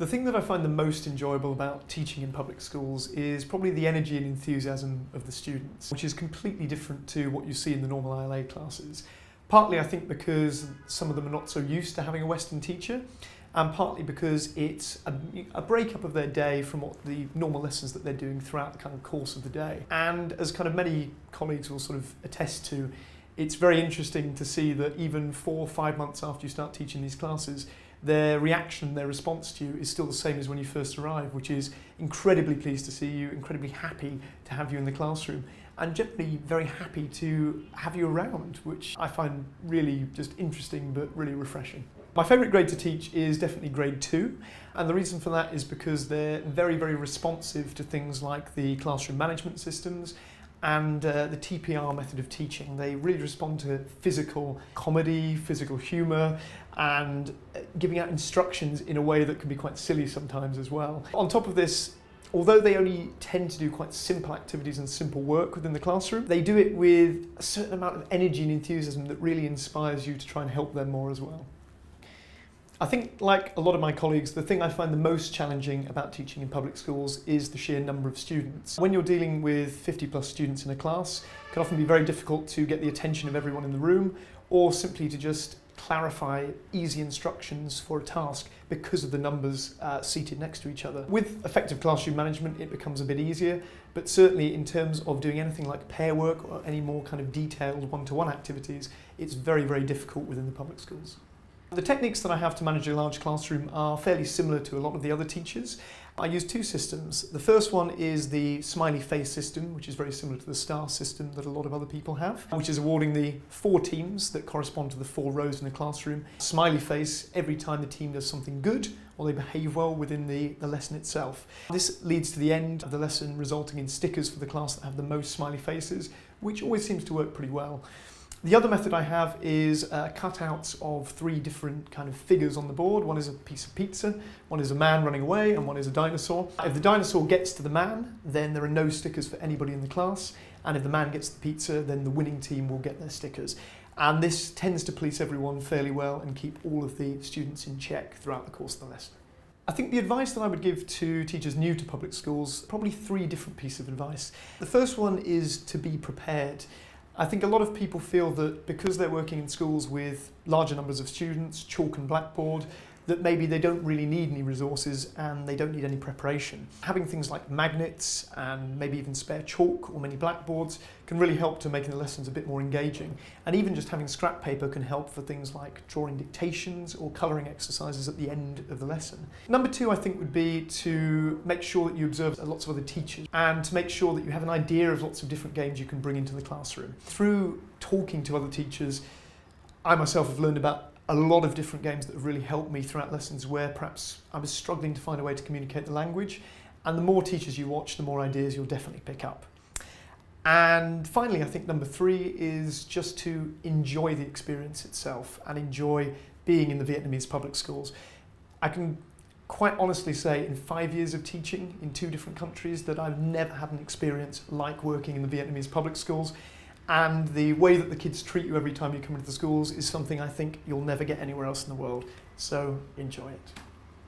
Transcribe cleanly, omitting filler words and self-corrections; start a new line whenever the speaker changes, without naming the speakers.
The thing that I find the most enjoyable about teaching in public schools is probably the energy and enthusiasm of the students, which is completely different to what you see in the normal ILA classes. Partly I think because some of them are not so used to having a Western teacher, and partly because it's a breakup of their day from what the normal lessons that they're doing throughout the kind of course of the day. And as kind of many colleagues will sort of attest to, it's very interesting to see that even 4 or 5 months after you start teaching these classes, their reaction, their response to you is still the same as when you first arrive, which is incredibly pleased to see you, incredibly happy to have you in the classroom, and generally very happy to have you around, which I find really just interesting but really refreshing. My favourite grade to teach is definitely grade 2, and the reason for that is because they're very, very responsive to things like the classroom management systems and the TPR method of teaching. They really respond to physical comedy, physical humour, and giving out instructions in a way that can be quite silly sometimes as well. On top of this, although they only tend to do quite simple activities and simple work within the classroom, they do it with a certain amount of energy and enthusiasm that really inspires you to try and help them more as well. I think, like a lot of my colleagues, the thing I find the most challenging about teaching in public schools is the sheer number of students. When you're dealing with 50 plus students in a class, it can often be very difficult to get the attention of everyone in the room, or simply to just clarify easy instructions for a task because of the numbers seated next to each other. With effective classroom management, it becomes a bit easier, but certainly in terms of doing anything like pair work or any more kind of detailed one-to-one activities, it's very, very difficult within the public schools. The techniques that I have to manage a large classroom are fairly similar to a lot of the other teachers. I use 2 systems. The first one is the smiley face system, which is very similar to the star system that a lot of other people have, which is awarding the 4 teams that correspond to the 4 rows in the classroom. Smiley face every time the team does something good or they behave well within the lesson itself. This leads to the end of the lesson, resulting in stickers for the class that have the most smiley faces, which always seems to work pretty well. The other method I have is cutouts of 3 different kind of figures on the board. One is a piece of pizza, one is a man running away, and one is a dinosaur. If the dinosaur gets to the man, then there are no stickers for anybody in the class. And if the man gets the pizza, then the winning team will get their stickers. And this tends to police everyone fairly well and keep all of the students in check throughout the course of the lesson. I think the advice that I would give to teachers new to public schools, probably 3 different pieces of advice. The first one is to be prepared. I think a lot of people feel that because they're working in schools with larger numbers of students, chalk and blackboard, that maybe they don't really need any resources and they don't need any preparation. Having things like magnets and maybe even spare chalk or many blackboards can really help to making the lessons a bit more engaging. And even just having scrap paper can help for things like drawing dictations or colouring exercises at the end of the lesson. Number 2, I think, would be to make sure that you observe lots of other teachers and to make sure that you have an idea of lots of different games you can bring into the classroom. Through talking to other teachers, I myself have learned about a lot of different games that have really helped me throughout lessons where perhaps I was struggling to find a way to communicate the language, and the more teachers you watch, the more ideas you'll definitely pick up. And finally, I think number 3 is just to enjoy the experience itself and enjoy being in the Vietnamese public schools. I can quite honestly say in 5 years of teaching in 2 different countries that I've never had an experience like working in the Vietnamese public schools. And the way that the kids treat you every time you come into the schools is something I think you'll never get anywhere else in the world. So enjoy it.